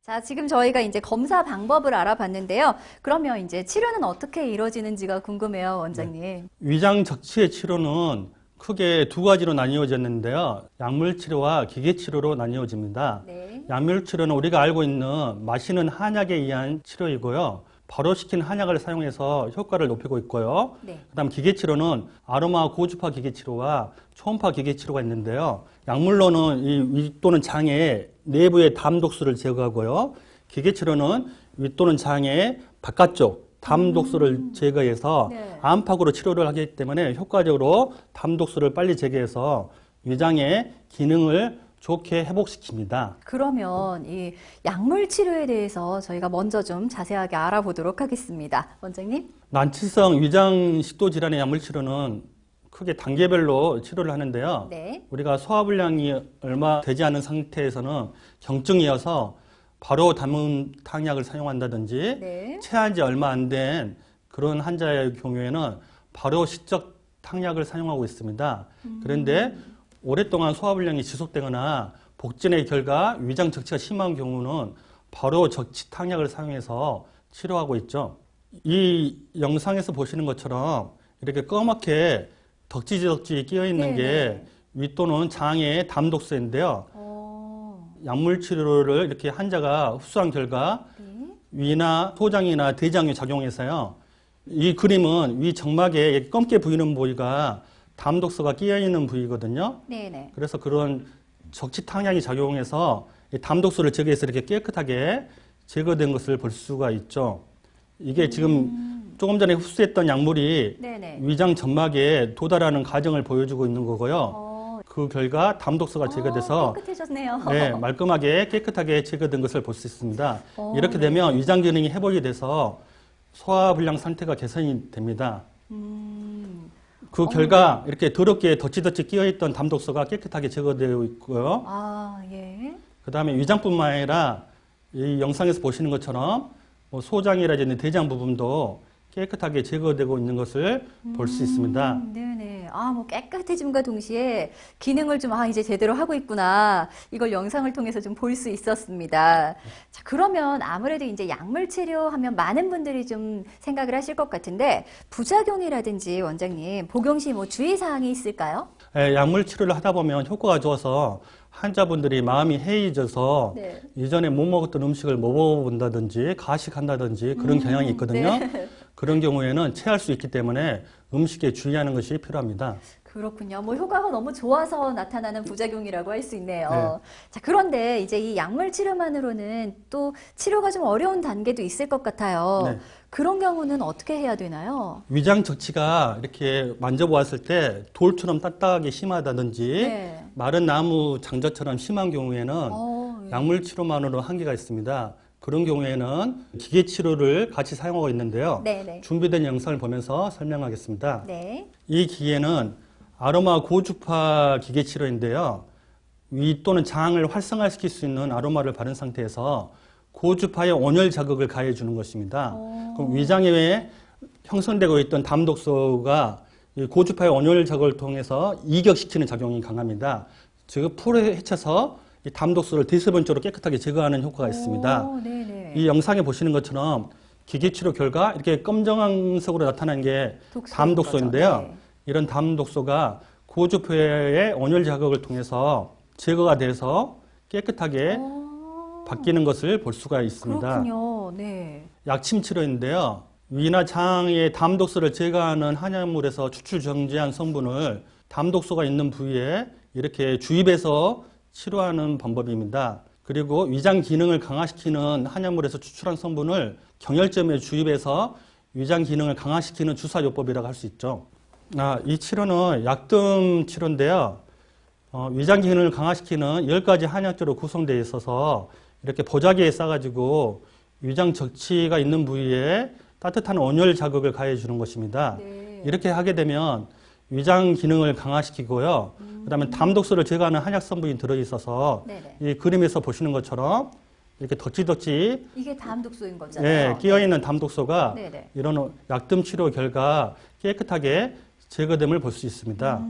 자, 지금 저희가 이제 검사 방법을 알아봤는데요. 그러면 이제 치료는 어떻게 이루어지는지가 궁금해요, 원장님. 네. 위장 적치의 치료는 크게 두 가지로 나뉘어졌는데요. 약물 치료와 기계 치료로 나뉘어집니다. 네. 약물 치료는 우리가 알고 있는 마시는 한약에 의한 치료이고요. 발효시킨 한약을 사용해서 효과를 높이고 있고요. 네. 그다음 기계 치료는 아로마 고주파 기계 치료와 초음파 기계 치료가 있는데요. 약물로는 이 위 또는 장의 내부의 담독수를 제거하고요. 기계 치료는 위 또는 장의 바깥쪽 담독수를 제거해서 네. 안팎으로 치료를 하기 때문에 효과적으로 담독수를 빨리 제거해서 위장의 기능을 좋게 회복시킵니다. 그러면 이 약물 치료에 대해서 저희가 먼저 좀 자세하게 알아보도록 하겠습니다. 원장님? 난치성 위장 식도 질환의 약물 치료는 크게 단계별로 치료를 하는데요. 네. 우리가 소화불량이 얼마 되지 않은 상태에서는 경증이어서 바로 담은 탕약을 사용한다든지 네. 체한 지 얼마 안 된 그런 환자의 경우에는 바로 시적 탕약을 사용하고 있습니다. 그런데 오랫동안 소화불량이 지속되거나 복진의 결과 위장 적치가 심한 경우는 바로 적치 탕약을 사용해서 치료하고 있죠. 이 영상에서 보시는 것처럼 이렇게 검맣게 덕지덕지 끼어 있는 게 위 또는 장의 담독수인데요. 약물 치료를 이렇게 환자가 흡수한 결과 위나 소장이나 대장에 작용해서요. 이 그림은 위 정막에 검게 보이는 부위가 담독수가 끼어 있는 부위거든요. 네네. 그래서 그런 적치 탕약이 작용해서 이 담독수를 제거해서 이렇게 깨끗하게 제거된 것을 볼 수가 있죠. 이게 지금 조금 전에 흡수했던 약물이 네네. 위장 점막에 도달하는 과정을 보여주고 있는 거고요. 그 결과 담독수가 제거돼서 깨끗해졌네요. 네, 말끔하게 깨끗하게 제거된 것을 볼 수 있습니다. 이렇게 네. 되면 위장 기능이 회복이 돼서 소화불량 상태가 개선이 됩니다. 그 결과 이렇게 더럽게 덧지덧지 끼어있던 담독수가 깨끗하게 제거되어 있고요. 아, 예. 그 다음에 위장뿐만 아니라 이 영상에서 보시는 것처럼 뭐 소장이라든지 대장 부분도 깨끗하게 제거되고 있는 것을 볼 수 있습니다. 네네. 아, 뭐 깨끗해짐과 동시에 기능을 좀, 이제 제대로 하고 있구나. 이걸 영상을 통해서 좀 볼 수 있었습니다. 자, 그러면 아무래도 이제 약물 치료하면 많은 분들이 좀 생각을 하실 것 같은데, 부작용이라든지 원장님, 복용 시 뭐 주의사항이 있을까요? 약물 치료를 하다 보면 효과가 좋아서 환자분들이 마음이 해이해져서 네. 이전에 못 먹었던 음식을 못 먹어본다든지 가식한다든지 그런 경향이 있거든요. 네. 그런 경우에는 체할 수 있기 때문에 음식에 주의하는 것이 필요합니다. 그렇군요. 뭐 효과가 너무 좋아서 나타나는 부작용이라고 할 수 있네요. 네. 자, 그런데 이제 이 약물 치료만으로는 또 치료가 좀 어려운 단계도 있을 것 같아요. 네. 그런 경우는 어떻게 해야 되나요? 위장 적치가 이렇게 만져보았을 때 돌처럼 딱딱하게 심하다든지 네. 마른 나무 장저처럼 심한 경우에는 예. 약물 치료만으로 한계가 있습니다. 그런 경우에는 기계 치료를 같이 사용하고 있는데요. 네네. 준비된 영상을 보면서 설명하겠습니다. 네. 이 기계는 아로마 고주파 기계 치료인데요. 위 또는 장을 활성화시킬 수 있는 아로마를 바른 상태에서 고주파의 온열 자극을 가해 주는 것입니다. 그럼 위장에 형성되고 있던 담독소가 이 고주파의 온열 자극을 통해서 이격시키는 작용이 강합니다. 즉 풀에 헤쳐서 이 담독소를 대수변적으로 깨끗하게 제거하는 효과가 있습니다. 네네. 이 영상에 보시는 것처럼 기계 치료 결과 이렇게 검정색으로 나타난 게 독소인 담독소인데요. 거죠. 네. 이런 담독소가 고주파의 온열 자극을 통해서 제거가 돼서 깨끗하게 바뀌는 것을 볼 수가 있습니다. 그렇군요. 네. 약침 치료인데요. 위나 장의 담독소를 제거하는 한약물에서 추출 정지한 성분을 담독소가 있는 부위에 이렇게 주입해서 치료하는 방법입니다. 그리고 위장 기능을 강화시키는 한약물에서 추출한 성분을 경혈점에 주입해서 위장 기능을 강화시키는 주사요법이라고 할 수 있죠. 이 치료는 약등 치료인데요. 위장 기능을 강화시키는 10가지 한약재로 구성되어 있어서 이렇게 보자기에 싸가지고 위장 적치가 있는 부위에 따뜻한 온열 자극을 가해 주는 것입니다. 네. 이렇게 하게 되면 위장 기능을 강화시키고요. 그다음에 담독소를 제거하는 한약 성분이 들어있어서 네네. 이 그림에서 보시는 것처럼 이렇게 덧지덧지 이게 담독소인 거잖아요. 끼어있는 담독소가 네네. 이런 약등 치료 결과 깨끗하게 제거됨을 볼 수 있습니다.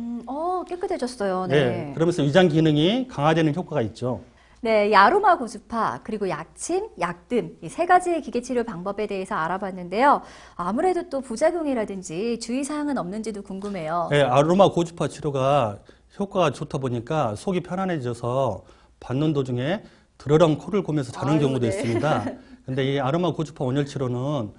깨끗해졌어요. 네. 그러면서 위장 기능이 강화되는 효과가 있죠. 네, 이 아로마 고주파, 그리고 약침, 약뜸, 이 세 가지의 기계치료 방법에 대해서 알아봤는데요. 아무래도 또 부작용이라든지 주의사항은 없는지도 궁금해요. 네, 아로마 고주파 치료가 효과가 좋다 보니까 속이 편안해져서 받는 도중에 드르렁 코를 고면서 자는 아유, 경우도 네. 있습니다. 근데 이 아로마 고주파 온열 치료는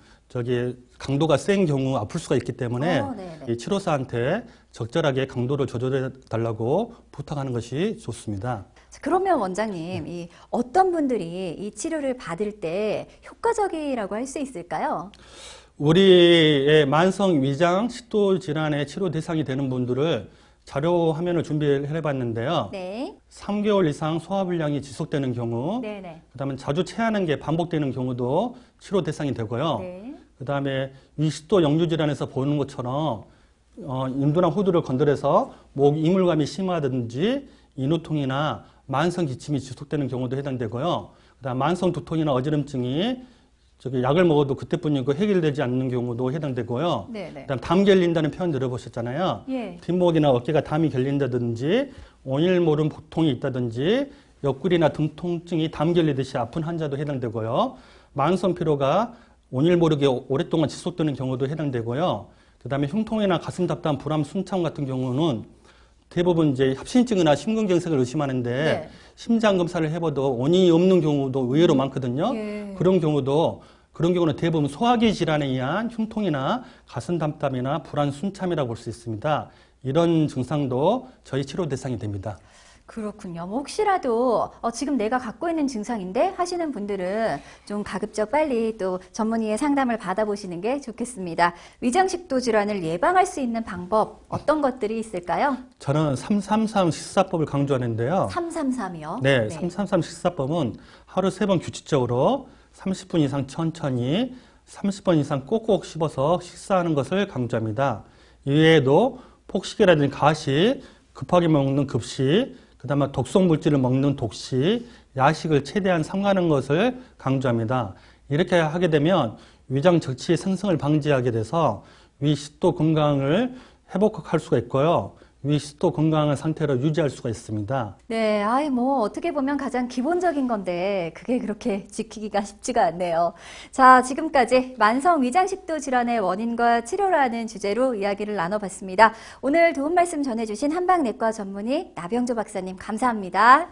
강도가 센 경우 아플 수가 있기 때문에 네네. 이 치료사한테 적절하게 강도를 조절해 달라고 부탁하는 것이 좋습니다. 자, 그러면 원장님, 이 어떤 분들이 이 치료를 받을 때 효과적이라고 할 수 있을까요? 우리의 만성 위장 식도 질환의 치료 대상이 되는 분들을 자료 화면을 준비를 해봤는데요. 네. 3개월 이상 소화불량이 지속되는 경우, 네네. 그다음에 자주 체하는 게 반복되는 경우도 치료 대상이 되고요. 네. 그다음에 위식도 역류 질환에서 보는 것처럼 인두나 호두를 건드려서 목 이물감이 심하든지 인후통이나 만성 기침이 지속되는 경우도 해당되고요. 그다음 만성 두통이나 어지럼증이 약을 먹어도 그때뿐이고 해결되지 않는 경우도 해당되고요. 네네. 그다음 담 결린다는 표현 들어보셨잖아요. 예. 뒷목이나 어깨가 담이 결린다든지 온일 모름 복통이 있다든지 옆구리나 등 통증이 담 결리듯이 아픈 환자도 해당되고요. 만성 피로가 온일 모르게 오랫동안 지속되는 경우도 해당되고요. 그다음에 흉통이나 가슴 답답한 불암 순창 같은 경우는 대부분 이제 협심증이나 심근경색을 의심하는데 네. 심장 검사를 해봐도 원인이 없는 경우도 의외로 많거든요. 예. 그런 경우는 대부분 소화기 질환에 의한 흉통이나 가슴 답답이나 불안 순참이라고 볼 수 있습니다. 이런 증상도 저희 치료 대상이 됩니다. 그렇군요. 뭐 혹시라도 지금 내가 갖고 있는 증상인데 하시는 분들은 좀 가급적 빨리 또 전문의의 상담을 받아보시는 게 좋겠습니다. 위장식도 질환을 예방할 수 있는 방법 어떤 것들이 있을까요? 저는 333 식사법을 강조하는데요. 333이요? 네, 333 식사법은 하루 3번 규칙적으로 30분 이상 천천히 30번 이상 꼭꼭 씹어서 식사하는 것을 강조합니다. 이외에도 폭식이라든지 가식, 급하게 먹는 급식, 그다음에 독성 물질을 먹는 독식, 야식을 최대한 삼가는 것을 강조합니다. 이렇게 하게 되면 위장 적치 생성을 방지하게 돼서 위식도 건강을 회복할 수가 있고요. 위식도 건강한 상태로 유지할 수가 있습니다. 네, 뭐 어떻게 보면 가장 기본적인 건데 그게 그렇게 지키기가 쉽지가 않네요. 자, 지금까지 만성 위장식도 질환의 원인과 치료라는 주제로 이야기를 나눠봤습니다. 오늘 도움 말씀 전해주신 한방내과 전문의 나병조 박사님 감사합니다.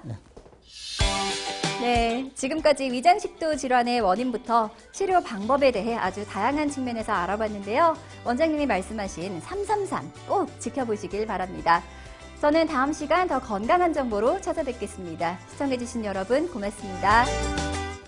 네, 지금까지 위장식도 질환의 원인부터 치료 방법에 대해 아주 다양한 측면에서 알아봤는데요. 원장님이 말씀하신 333 꼭 지켜보시길 바랍니다. 저는 다음 시간 더 건강한 정보로 찾아뵙겠습니다. 시청해주신 여러분 고맙습니다.